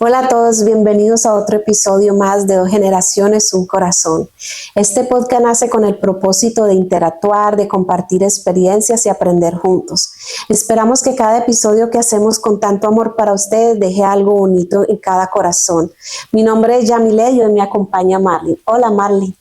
Hola a todos, bienvenidos a otro episodio más de Dos Generaciones, un Corazón. Este podcast nace con el propósito de interactuar, de compartir experiencias y aprender juntos. Esperamos que cada episodio que hacemos con tanto amor para ustedes deje algo bonito en cada corazón. Mi nombre es Yamile y hoy me acompaña Marley. Hola Marley.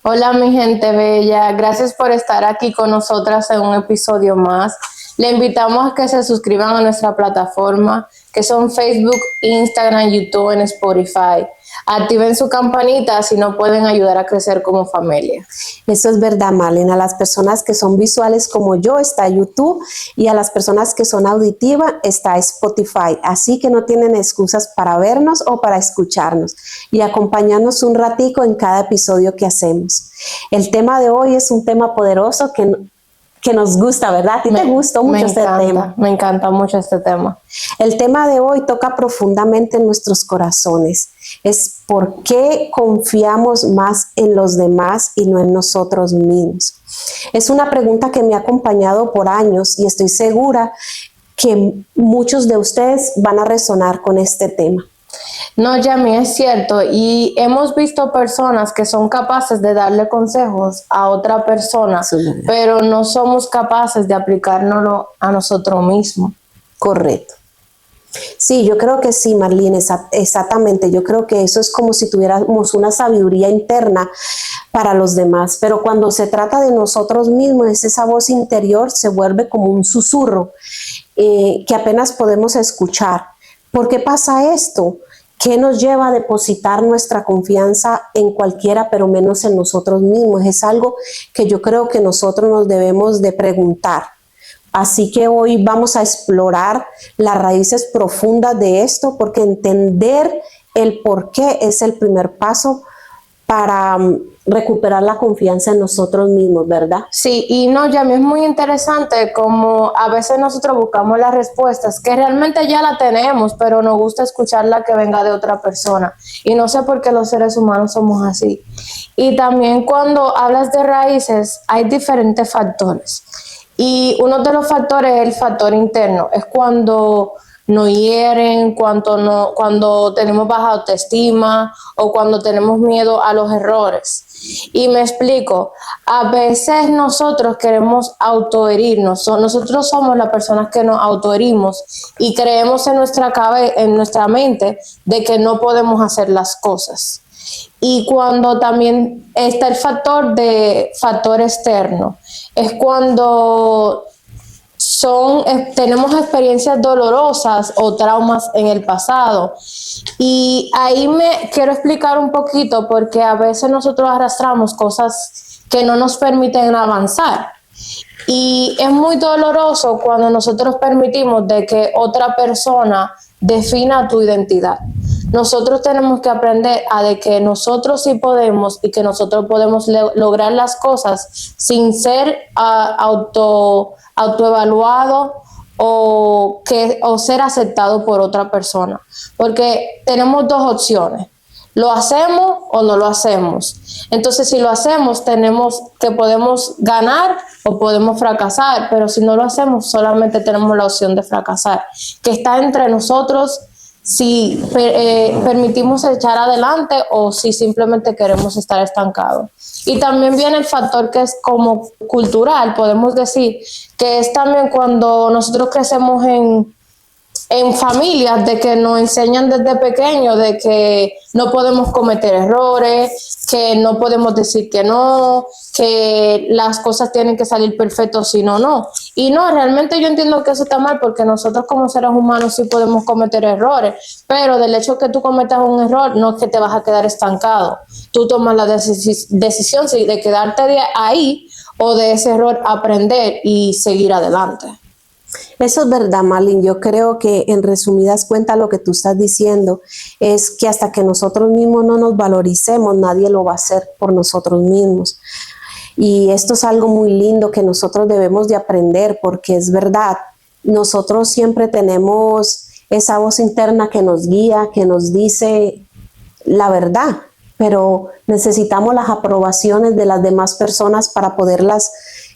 Hola mi gente bella, gracias por estar aquí con nosotras en un episodio más. Le invitamos a que se suscriban a nuestra plataforma, que son Facebook, Instagram, YouTube y Spotify. Activen su campanita si no pueden ayudar a crecer como familia. Eso es verdad, Marlene. A las personas que son visuales como yo está YouTube y a las personas que son auditivas está Spotify. Así que no tienen excusas para vernos o para escucharnos y acompañarnos un ratico en cada episodio que hacemos. El tema de hoy es un tema poderoso que nos gusta, ¿verdad? ¿A ti te gustó mucho este tema? Me encanta mucho este tema. El tema de hoy toca profundamente en nuestros corazones. Es por qué confiamos más en los demás y no en nosotros mismos. Es una pregunta que me ha acompañado por años y estoy segura que muchos de ustedes van a resonar con este tema. No, Yami, es cierto, y hemos visto personas que son capaces de darle consejos a otra persona, pero no somos capaces de aplicárnoslo a nosotros mismos. Correcto. Sí, yo creo que sí, Marlene, exactamente. Yo creo que eso es como si tuviéramos una sabiduría interna para los demás, pero cuando se trata de nosotros mismos, esa voz interior se vuelve como un susurro que apenas podemos escuchar. ¿Por qué pasa esto? ¿Qué nos lleva a depositar nuestra confianza en cualquiera, pero menos en nosotros mismos? Es algo que yo creo que nosotros nos debemos de preguntar. Así que hoy vamos a explorar las raíces profundas de esto, porque entender el por qué es el primer paso para recuperar la confianza en nosotros mismos, ¿verdad? Sí, y no, Yami, es muy interesante como a veces nosotros buscamos las respuestas que realmente ya la tenemos, pero nos gusta escuchar la que venga de otra persona. Y no sé por qué los seres humanos somos así. Y también cuando hablas de raíces, hay diferentes factores. Y uno de los factores es el factor interno, es cuando nos hieren, cuando tenemos baja autoestima o cuando tenemos miedo a los errores. Y me explico, a veces nosotros queremos autoherirnos, nosotros somos las personas que nos autoherimos y creemos en nuestra mente de que no podemos hacer las cosas. Y cuando también está el factor externo, es cuando tenemos experiencias dolorosas o traumas en el pasado. Y ahí me quiero explicar un poquito porque a veces nosotros arrastramos cosas que no nos permiten avanzar. Y es muy doloroso cuando nosotros permitimos de que otra persona defina tu identidad. Nosotros tenemos que aprender a de que nosotros sí podemos y que nosotros podemos lograr las cosas sin ser autoevaluado o ser aceptado por otra persona. Porque tenemos dos opciones. ¿Lo hacemos o no lo hacemos? Entonces, si lo hacemos, podemos ganar o podemos fracasar, pero si no lo hacemos, solamente tenemos la opción de fracasar, que está entre nosotros si permitimos echar adelante o si simplemente queremos estar estancados. Y también viene el factor que es como cultural, podemos decir, que es también cuando nosotros crecemos en familias de que nos enseñan desde pequeños de que no podemos cometer errores, que no podemos decir que no, que las cosas tienen que salir perfectas, si no. Y no, realmente yo entiendo que eso está mal porque nosotros como seres humanos sí podemos cometer errores, pero del hecho que tú cometas un error no es que te vas a quedar estancado. Tú tomas la decisión de quedarte ahí o de ese error aprender y seguir adelante. Eso es verdad, Marlene. Yo creo que en resumidas cuentas lo que tú estás diciendo es que hasta que nosotros mismos no nos valoricemos, nadie lo va a hacer por nosotros mismos. Y esto es algo muy lindo que nosotros debemos de aprender porque es verdad, nosotros siempre tenemos esa voz interna que nos guía, que nos dice la verdad, pero necesitamos las aprobaciones de las demás personas para poderlas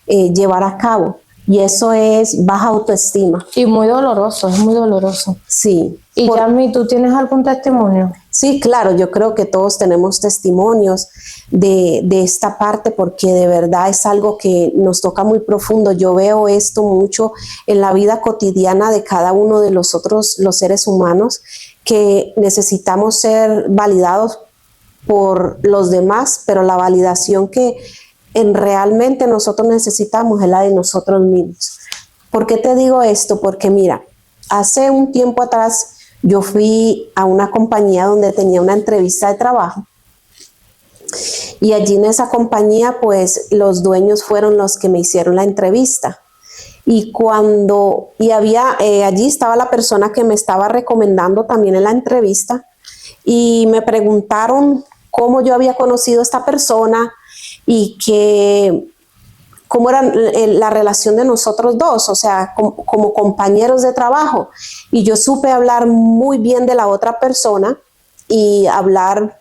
llevar a cabo. Y eso es baja autoestima. Y muy doloroso, es muy doloroso. Sí. Y Yami, ¿tú tienes algún testimonio? Sí, claro, yo creo que todos tenemos testimonios de esta parte porque de verdad es algo que nos toca muy profundo. Yo veo esto mucho en la vida cotidiana de cada uno de los seres humanos, que necesitamos ser validados por los demás, pero la validación que realmente nosotros necesitamos es la de nosotros mismos. ¿Por qué te digo esto? Porque mira, hace un tiempo atrás yo fui a una compañía donde tenía una entrevista de trabajo y allí en esa compañía pues los dueños fueron los que me hicieron la entrevista. Y allí estaba la persona que me estaba recomendando también en la entrevista y me preguntaron cómo yo había conocido a esta persona y cómo era la relación de nosotros dos, o sea, como compañeros de trabajo. Y yo supe hablar muy bien de la otra persona y hablar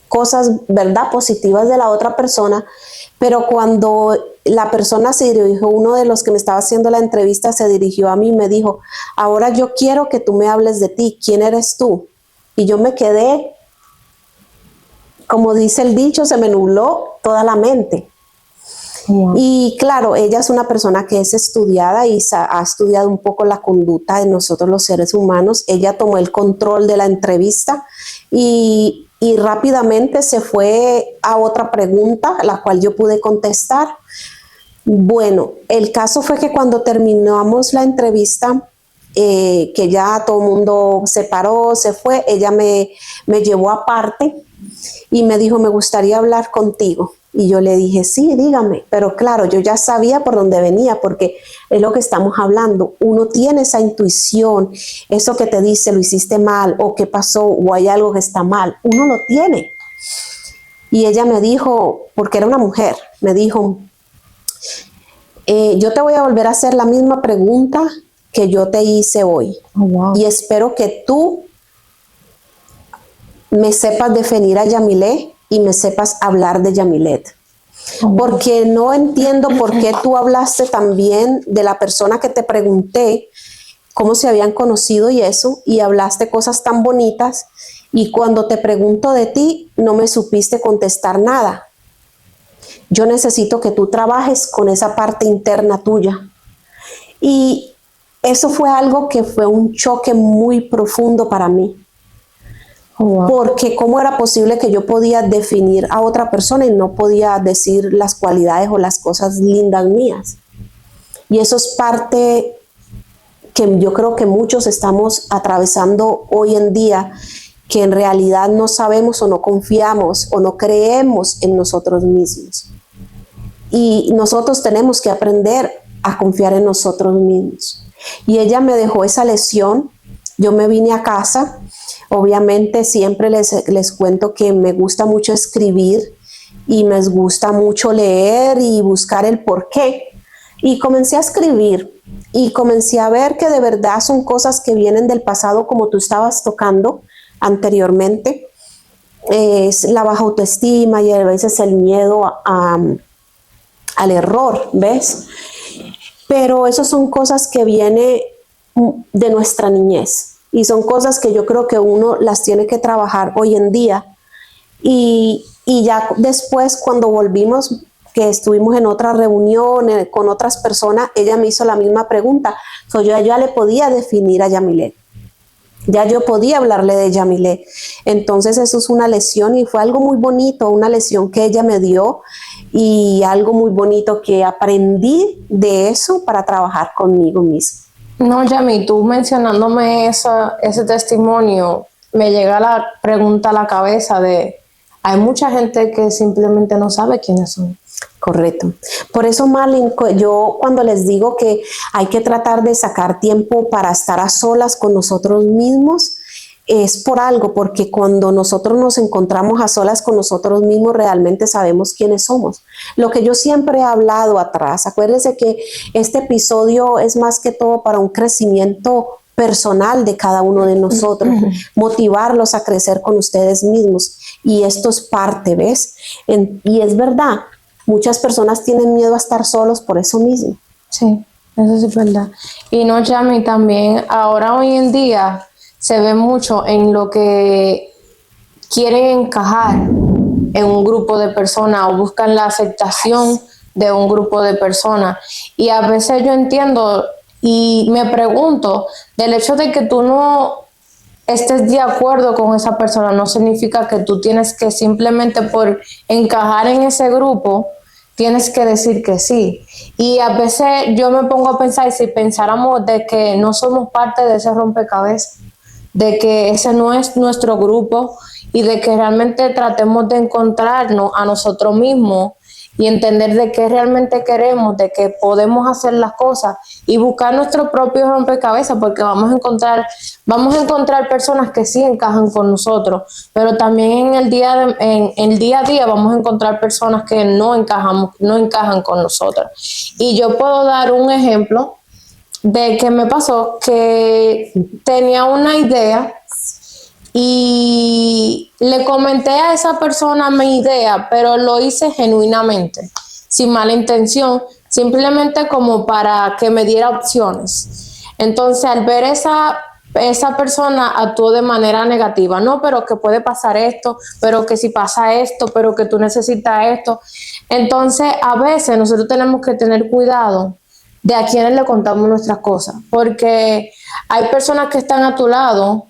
cosas, ¿verdad?, positivas de la otra persona, pero cuando la persona se dirigió, uno de los que me estaba haciendo la entrevista se dirigió a mí y me dijo, ahora yo quiero que tú me hables de ti, ¿quién eres tú? Y yo me quedé, como dice el dicho, se me nubló toda la mente. Wow. Y claro, ella es una persona que es estudiada y ha estudiado un poco la conducta de nosotros los seres humanos. Ella tomó el control de la entrevista y rápidamente se fue a otra pregunta, la cual yo pude contestar. Bueno, el caso fue que cuando terminamos la entrevista, que ya todo el mundo se paró, se fue, ella me llevó aparte y me dijo, me gustaría hablar contigo. Y yo le dije, sí, dígame. Pero claro, yo ya sabía por dónde venía, porque es lo que estamos hablando. Uno tiene esa intuición, eso que te dice, lo hiciste mal, o qué pasó, o hay algo que está mal. Uno lo tiene. Y ella me dijo, porque era una mujer, me dijo, yo te voy a volver a hacer la misma pregunta que yo te hice hoy. Oh, wow. Y espero que tú me sepas definir a Yamilet y me sepas hablar de Yamilet. Porque no entiendo por qué tú hablaste también de la persona que te pregunté cómo se habían conocido y eso, y hablaste cosas tan bonitas, y cuando te pregunto de ti no me supiste contestar nada. Yo necesito que tú trabajes con esa parte interna tuya. Y eso fue algo que fue un choque muy profundo para mí. Wow. Porque cómo era posible que yo podía definir a otra persona y no podía decir las cualidades o las cosas lindas mías. Y eso es parte que yo creo que muchos estamos atravesando hoy en día, que en realidad no sabemos o no confiamos o no creemos en nosotros mismos. Y nosotros tenemos que aprender a confiar en nosotros mismos. Y ella me dejó esa lección. Yo me vine a casa. Obviamente siempre les cuento que me gusta mucho escribir y me gusta mucho leer y buscar el porqué. Y comencé a escribir y comencé a ver que de verdad son cosas que vienen del pasado, como tú estabas tocando anteriormente. Es la baja autoestima y a veces el miedo al error, ¿ves? Pero esas son cosas que vienen de nuestra niñez. Y son cosas que yo creo que uno las tiene que trabajar hoy en día. Y ya después, cuando volvimos, que estuvimos en otra reunión con otras personas, ella me hizo la misma pregunta. So, yo ya le podía definir a Yamilet. Ya yo podía hablarle de Yamilet. Entonces eso es una lección y fue algo muy bonito, una lección que ella me dio y algo muy bonito que aprendí de eso para trabajar conmigo misma. No, Yami, tú mencionándome ese testimonio, me llega la pregunta a la cabeza de, hay mucha gente que simplemente no sabe quiénes son. Correcto. Por eso, Marlene, yo cuando les digo que hay que tratar de sacar tiempo para estar a solas con nosotros mismos, es por algo, porque cuando nosotros nos encontramos a solas con nosotros mismos, realmente sabemos quiénes somos. Lo que yo siempre he hablado atrás, acuérdense que este episodio es más que todo para un crecimiento personal de cada uno de nosotros, motivarlos a crecer con ustedes mismos. Y esto es parte, ¿ves? Y es verdad, muchas personas tienen miedo a estar solos por eso mismo. Sí. Eso sí es verdad. Y no, Yami, también ahora hoy en día se ve mucho en lo que quieren encajar en un grupo de personas o buscan la aceptación de un grupo de personas. Y a veces yo entiendo y me pregunto, del hecho de que tú no estés de acuerdo con esa persona, no significa que tú tienes que simplemente por encajar en ese grupo, tienes que decir que sí. Y a veces yo me pongo a pensar, si pensáramos de que no somos parte de ese rompecabezas, de que ese no es nuestro grupo y de que realmente tratemos de encontrarnos a nosotros mismos y entender de qué realmente queremos, de que podemos hacer las cosas y buscar nuestro propio rompecabezas, porque vamos a encontrar personas que sí encajan con nosotros, pero también en el día a día vamos a encontrar personas que no encajan con nosotros. Y yo puedo dar un ejemplo de que me pasó que tenía una idea y le comenté a esa persona mi idea, pero lo hice genuinamente, sin mala intención, simplemente como para que me diera opciones. Entonces, al ver esa persona actuó de manera negativa, no, pero que puede pasar esto, pero que si pasa esto, pero que tú necesitas esto. Entonces, a veces nosotros tenemos que tener cuidado de a quienes le contamos nuestras cosas, porque hay personas que están a tu lado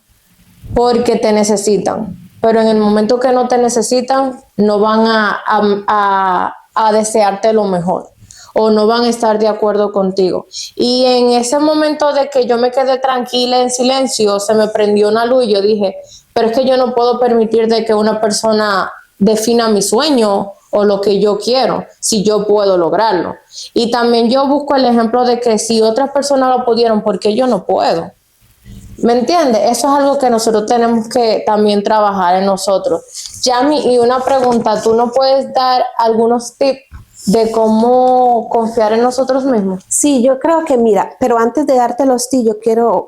porque te necesitan, pero en el momento que no te necesitan, no van a desearte lo mejor o no van a estar de acuerdo contigo. Y en ese momento de que yo me quedé tranquila en silencio, se me prendió una luz y yo dije, pero es que yo no puedo permitir de que una persona defina mi sueño o lo que yo quiero, si yo puedo lograrlo. Y también yo busco el ejemplo de que si otras personas lo pudieron, ¿por qué yo no puedo? ¿Me entiendes? Eso es algo que nosotros tenemos que también trabajar en nosotros. Yami, y una pregunta, ¿tú no puedes dar algunos tips de cómo confiar en nosotros mismos? Sí, yo creo que mira, pero antes de darte los tips, yo quiero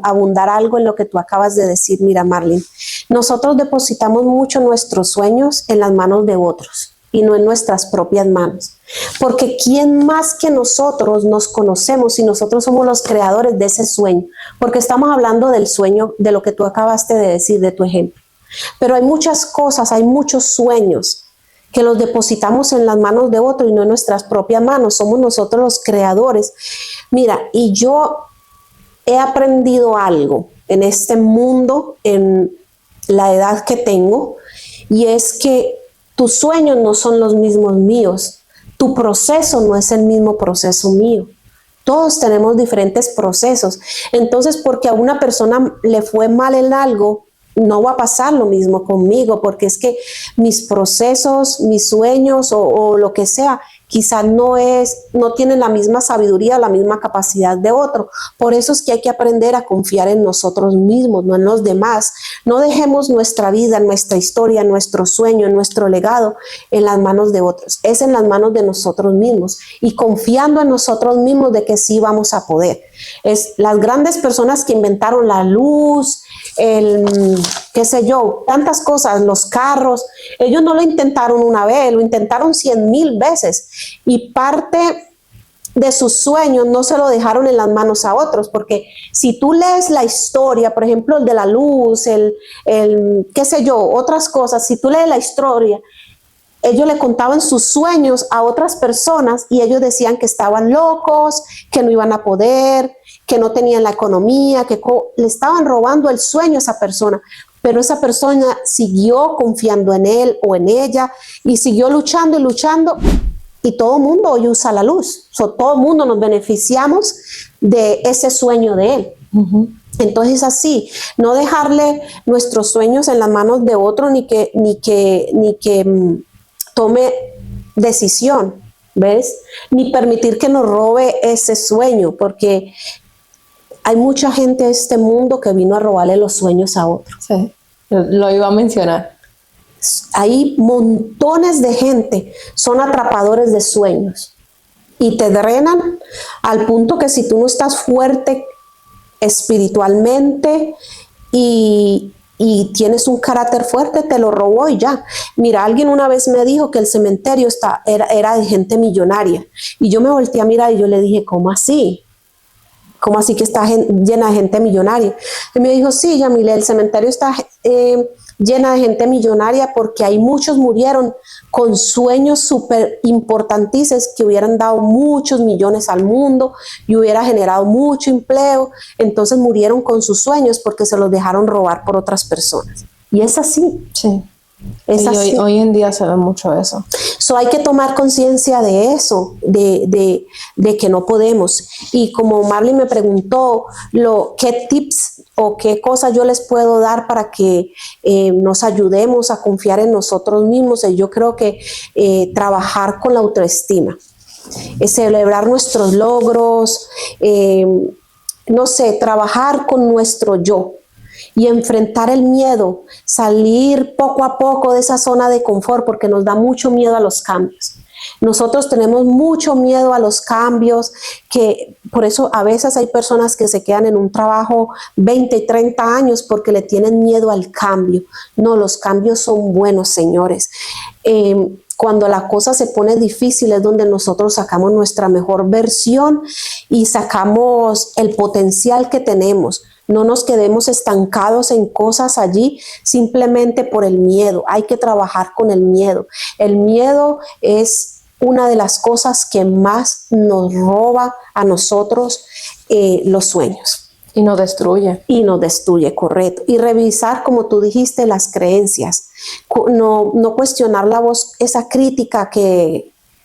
abundar algo en lo que tú acabas de decir. Mira, Marlene, nosotros depositamos mucho nuestros sueños en las manos de otros y no en nuestras propias manos. Porque ¿quién más que nosotros nos conocemos y nosotros somos los creadores de ese sueño? Porque estamos hablando del sueño, de lo que tú acabaste de decir, de tu ejemplo. Pero hay muchas cosas, hay muchos sueños que los depositamos en las manos de otro y no en nuestras propias manos. Somos nosotros los creadores. Mira, y yo he aprendido algo en este mundo, en la edad que tengo, y es que tus sueños no son los mismos míos. Tu proceso no es el mismo proceso mío. Todos tenemos diferentes procesos. Entonces, porque a una persona le fue mal en algo, no va a pasar lo mismo conmigo, porque es que mis procesos, mis sueños o lo que sea, quizá no tienen la misma sabiduría, la misma capacidad de otro. Por eso es que hay que aprender a confiar en nosotros mismos, no en los demás. No dejemos nuestra vida, nuestra historia, nuestro sueño, nuestro legado en las manos de otros. Es en las manos de nosotros mismos y confiando en nosotros mismos de que sí vamos a poder. Es las grandes personas que inventaron la luz, qué sé yo, tantas cosas, los carros, ellos no lo intentaron una vez, lo intentaron 100,000 veces y parte de sus sueños no se lo dejaron en las manos a otros, porque si tú lees la historia, por ejemplo, el de la luz, qué sé yo, otras cosas, si tú lees la historia, ellos le contaban sus sueños a otras personas y ellos decían que estaban locos, que no iban a poder, que no tenían la economía, que le estaban robando el sueño a esa persona. Pero esa persona siguió confiando en él o en ella y siguió luchando y luchando y todo el mundo hoy usa la luz. Todo el mundo nos beneficiamos de ese sueño de él. Uh-huh. Entonces así, no dejarle nuestros sueños en las manos de otro ni que tome decisión, ¿ves? Ni permitir que nos robe ese sueño, porque hay mucha gente en este mundo que vino a robarle los sueños a otros. Sí, lo iba a mencionar. Hay montones de gente, son atrapadores de sueños y te drenan al punto que si tú no estás fuerte espiritualmente y y tienes un carácter fuerte, te lo robó y ya. Mira, alguien una vez me dijo que el cementerio era de gente millonaria. Y yo me volteé a mirar y yo le dije, ¿cómo así? ¿Cómo así que está llena de gente millonaria? Y me dijo, sí, Yamile, el cementerio está llena de gente millonaria porque hay muchos murieron con sueños súper importantísimos que hubieran dado muchos millones al mundo y hubiera generado mucho empleo. Entonces murieron con sus sueños porque se los dejaron robar por otras personas. Y es así. Sí. Es Y así. hoy en día se ve mucho eso. So hay que tomar conciencia de eso, de que no podemos. Y como Marley me preguntó, ¿qué tips o qué cosas yo les puedo dar para que nos ayudemos a confiar en nosotros mismos? Yo creo que trabajar con la autoestima, celebrar nuestros logros, no sé, trabajar con nuestro yo. Y enfrentar el miedo, salir poco a poco de esa zona de confort, porque nos da mucho miedo a los cambios. Nosotros tenemos mucho miedo a los cambios, que por eso a veces hay personas que se quedan en un trabajo 20 y 30 años porque le tienen miedo al cambio. No, los cambios son buenos, señores. Cuando la cosa se pone difícil es donde nosotros sacamos nuestra mejor versión y sacamos el potencial que tenemos. No nos quedemos estancados en cosas allí simplemente por el miedo. Hay que trabajar con el miedo. El miedo es una de las cosas que más nos roba a nosotros los sueños. Y nos destruye. Y nos destruye, correcto. Y revisar, como tú dijiste, las creencias. No cuestionar la voz, esa crítica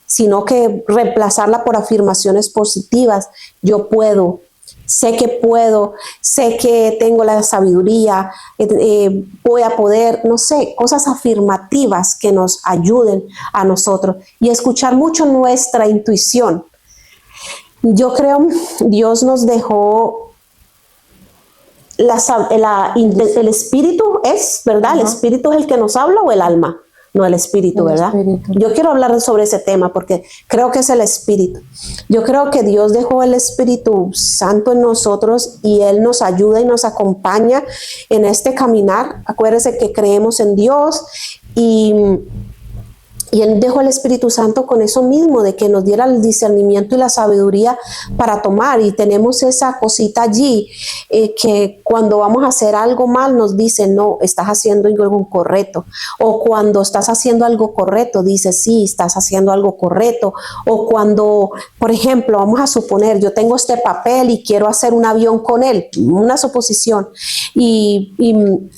sino que reemplazarla por afirmaciones positivas. Yo puedo. Sé que puedo, sé que tengo la sabiduría, voy a poder, no sé, cosas afirmativas que nos ayuden a nosotros y escuchar mucho nuestra intuición. Yo creo Dios nos dejó el espíritu, es verdad, el espíritu es el que nos habla o el alma. No, el espíritu, ¿verdad? Espíritu. Yo quiero hablar sobre ese tema porque creo que es el espíritu. Yo creo que Dios dejó el Espíritu Santo en nosotros y Él nos ayuda y nos acompaña en este caminar. Acuérdense que creemos en Dios y Él dejó el Espíritu Santo con eso mismo, de que nos diera el discernimiento y la sabiduría para tomar. Y tenemos esa cosita allí que cuando vamos a hacer algo mal nos dice, no, estás haciendo algo incorrecto. O cuando estás haciendo algo correcto, dice, sí, estás haciendo algo correcto. O cuando, por ejemplo, vamos a suponer, yo tengo este papel y quiero hacer un avión con él, una suposición. Y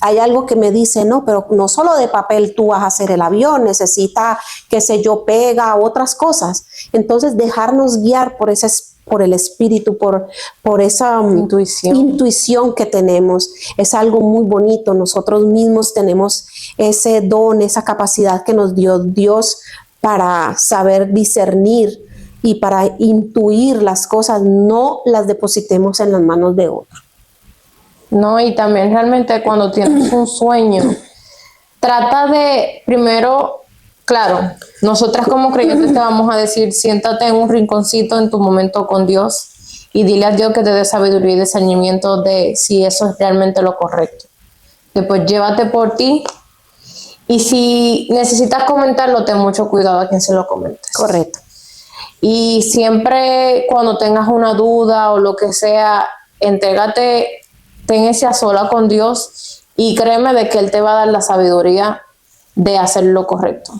hay algo que me dice, no, pero no solo de papel tú vas a hacer el avión, necesita qué sé yo, pega, otras cosas. Entonces dejarnos guiar por el espíritu, por esa intuición que tenemos. Es algo muy bonito. Nosotros mismos tenemos ese don, esa capacidad que nos dio Dios para saber discernir y para intuir las cosas, no las depositemos en las manos de otro. No, y también realmente cuando tienes un sueño, trata de primero. Claro, nosotras como creyentes te vamos a decir, siéntate en un rinconcito en tu momento con Dios y dile a Dios que te dé sabiduría y discernimiento de si eso es realmente lo correcto. Después llévate por ti y si necesitas comentarlo, ten mucho cuidado a quien se lo comentes. Correcto. Y siempre cuando tengas una duda o lo que sea, entrégate, ten ese a sola con Dios y créeme de que Él te va a dar la sabiduría de hacer lo correcto.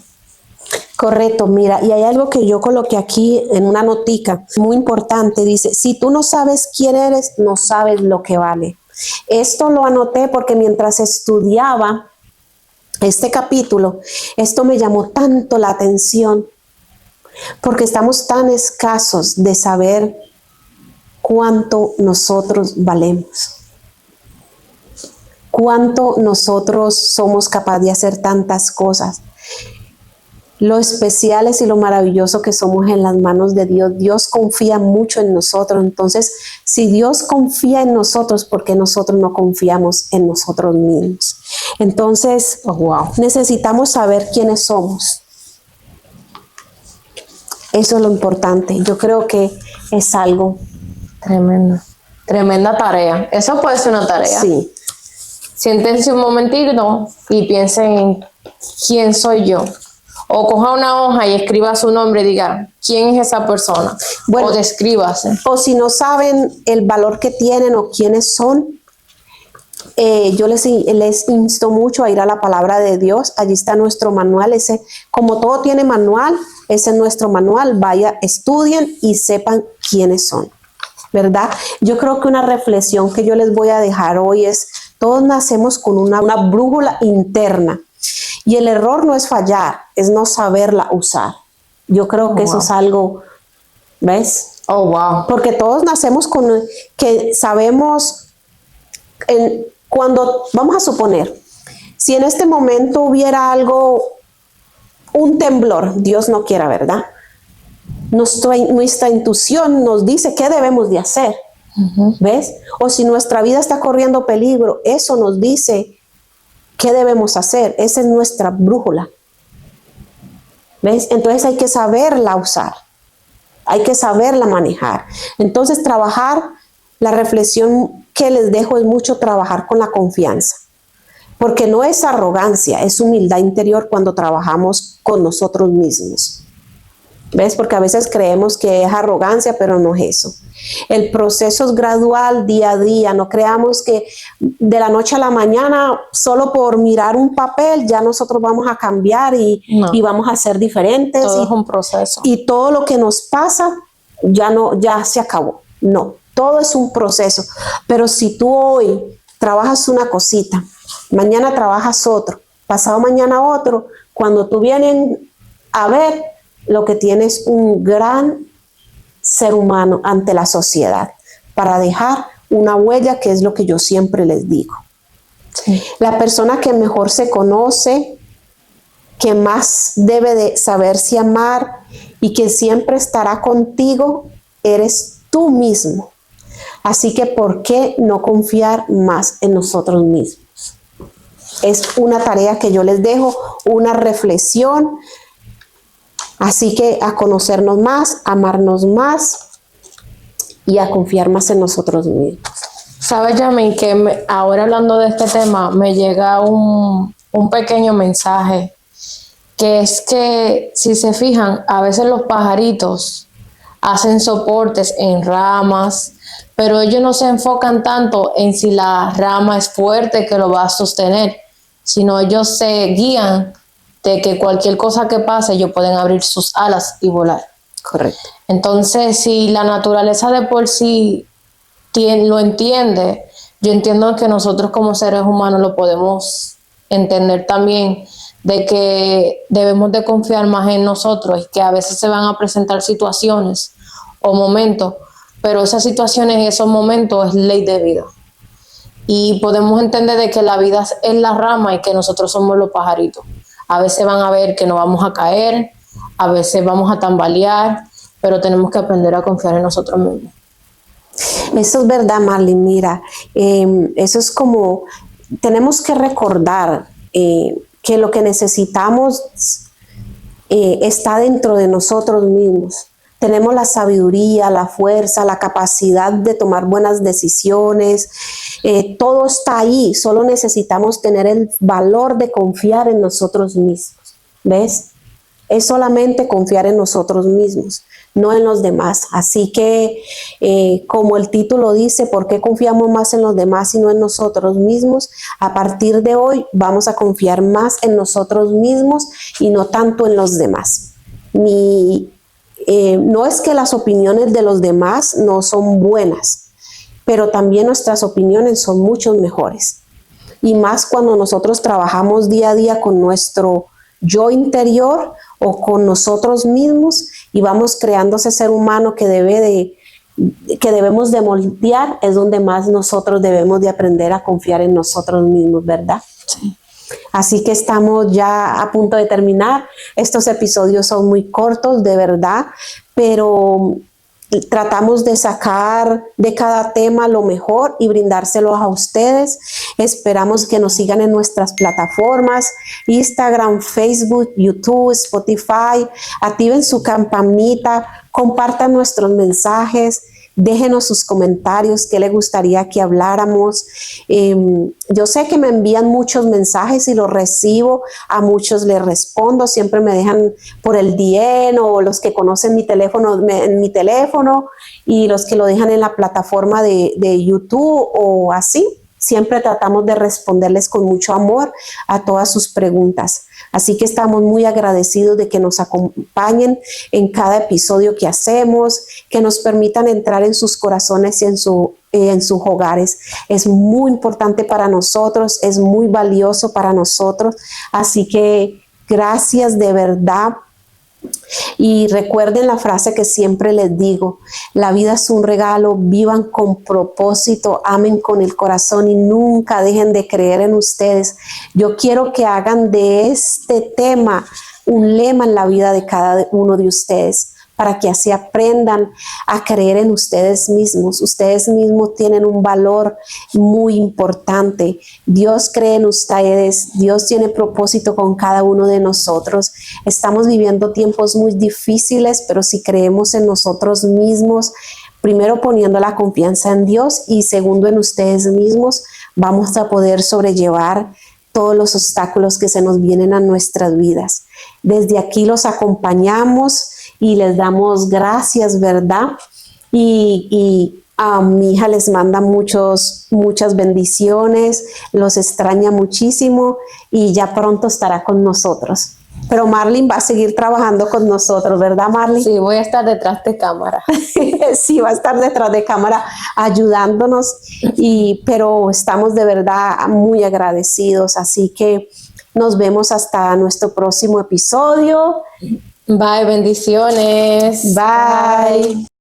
Correcto, mira, y hay algo que yo coloqué aquí en una notica muy importante, dice, si tú no sabes quién eres, no sabes lo que vale. Esto lo anoté porque mientras estudiaba este capítulo, esto me llamó tanto la atención, porque estamos tan escasos de saber cuánto nosotros valemos, cuánto nosotros somos capaces de hacer tantas cosas. Lo especiales y lo maravilloso que somos en las manos de Dios. Dios confía mucho en nosotros. Entonces, si Dios confía en nosotros, ¿por qué nosotros no confiamos en nosotros mismos? Entonces, necesitamos saber quiénes somos. Eso es lo importante. Yo creo que es algo tremendo. Tremenda tarea. Eso puede ser una tarea. Sí. Siéntense un momentito y piensen en quién soy yo. O coja una hoja y escriba su nombre y diga, ¿quién es esa persona? Bueno, o descríbase. O si no saben el valor que tienen o quiénes son, yo les insto mucho a ir a la palabra de Dios. Allí está nuestro manual. Como todo tiene manual, ese es nuestro manual. Vaya, estudien y sepan quiénes son, ¿verdad? Yo creo que una reflexión que yo les voy a dejar hoy es, todos nacemos con una brújula interna. Y el error no es fallar, es no saberla usar. Yo creo que eso es algo, ¿ves? Oh, wow. Porque todos nacemos con que sabemos, cuando, vamos a suponer, si en este momento hubiera algo, un temblor, Dios no quiera, ¿verdad? Nuestra intuición nos dice qué debemos de hacer, ¿ves? O si nuestra vida está corriendo peligro, eso nos dice qué debemos hacer. Esa es nuestra brújula, ¿ves? Entonces hay que saberla usar, hay que saberla manejar. Entonces la reflexión que les dejo es mucho trabajar con la confianza, porque no es arrogancia, es humildad interior cuando trabajamos con nosotros mismos. ¿Ves? Porque a veces creemos que es arrogancia, pero no es eso. El proceso es gradual, día a día. No creamos que de la noche a la mañana, solo por mirar un papel, ya nosotros vamos a cambiar y vamos a ser diferentes. Todo es un proceso. Y todo lo que nos pasa ya se acabó. No, todo es un proceso. Pero si tú hoy trabajas una cosita, mañana trabajas otro, pasado mañana otro, cuando tú vienes a ver, lo que tienes un gran ser humano ante la sociedad para dejar una huella, que es lo que yo siempre les digo. Sí. La persona que mejor se conoce, que más debe de saberse amar y que siempre estará contigo, eres tú mismo. Así que ¿por qué no confiar más en nosotros mismos? Es una tarea que yo les dejo, una reflexión. Así que a conocernos más, a amarnos más y a confiar más en nosotros mismos. ¿Sabes, Yami, que ahora hablando de este tema me llega un pequeño mensaje, que es que si se fijan, a veces los pajaritos hacen soportes en ramas, pero ellos no se enfocan tanto en si la rama es fuerte que lo va a sostener, sino ellos se guían de que cualquier cosa que pase, ellos pueden abrir sus alas y volar. Correcto. Entonces, si la naturaleza de por sí lo entiende, yo entiendo que nosotros como seres humanos lo podemos entender también, de que debemos de confiar más en nosotros y que a veces se van a presentar situaciones o momentos, pero esas situaciones y esos momentos es ley de vida. Y podemos entender de que la vida es la rama y que nosotros somos los pajaritos. A veces van a ver que nos vamos a caer, a veces vamos a tambalear, pero tenemos que aprender a confiar en nosotros mismos. Eso es verdad, Marlene. Mira, eso es como, tenemos que recordar que lo que necesitamos está dentro de nosotros mismos. Tenemos la sabiduría, la fuerza, la capacidad de tomar buenas decisiones. Todo está ahí, solo necesitamos tener el valor de confiar en nosotros mismos. ¿Ves? Es solamente confiar en nosotros mismos, no en los demás. Así que, como el título dice, ¿por qué confiamos más en los demás y no en nosotros mismos? A partir de hoy vamos a confiar más en nosotros mismos y no tanto en los demás. No es que las opiniones de los demás no son buenas, pero también nuestras opiniones son mucho mejores. Y más cuando nosotros trabajamos día a día con nuestro yo interior o con nosotros mismos y vamos creando ese ser humano que debemos de moldear, es donde más nosotros debemos de aprender a confiar en nosotros mismos, ¿verdad? Sí. Así que estamos ya a punto de terminar. Estos episodios son muy cortos, de verdad, pero tratamos de sacar de cada tema lo mejor y brindárselos a ustedes. Esperamos que nos sigan en nuestras plataformas, Instagram, Facebook, YouTube, Spotify. Activen su campanita, compartan nuestros mensajes. Déjenos sus comentarios, qué le gustaría que habláramos. Yo sé que me envían muchos mensajes y los recibo, a muchos les respondo, siempre me dejan por el DM o los que conocen mi teléfono, en mi teléfono, y los que lo dejan en la plataforma de YouTube o así. Siempre tratamos de responderles con mucho amor a todas sus preguntas. Así que estamos muy agradecidos de que nos acompañen en cada episodio que hacemos, que nos permitan entrar en sus corazones y en sus hogares. Es muy importante para nosotros, es muy valioso para nosotros. Así que gracias de verdad. Y recuerden la frase que siempre les digo: la vida es un regalo, vivan con propósito, amen con el corazón y nunca dejen de creer en ustedes. Yo quiero que hagan de este tema un lema en la vida de cada uno de ustedes, para que así aprendan a creer en ustedes mismos. Ustedes mismos tienen un valor muy importante. Dios cree en ustedes, Dios tiene propósito con cada uno de nosotros. Estamos viviendo tiempos muy difíciles, pero si creemos en nosotros mismos, primero poniendo la confianza en Dios y segundo en ustedes mismos, vamos a poder sobrellevar todos los obstáculos que se nos vienen a nuestras vidas. Desde aquí los acompañamos y les damos gracias, ¿verdad? Y a mi hija les manda muchas bendiciones, los extraña muchísimo y ya pronto estará con nosotros. Pero Marlene va a seguir trabajando con nosotros, ¿verdad, Marlene? Sí, voy a estar detrás de cámara. Sí, va a estar detrás de cámara ayudándonos, pero estamos de verdad muy agradecidos. Así que nos vemos hasta nuestro próximo episodio. Bye, bendiciones. Bye.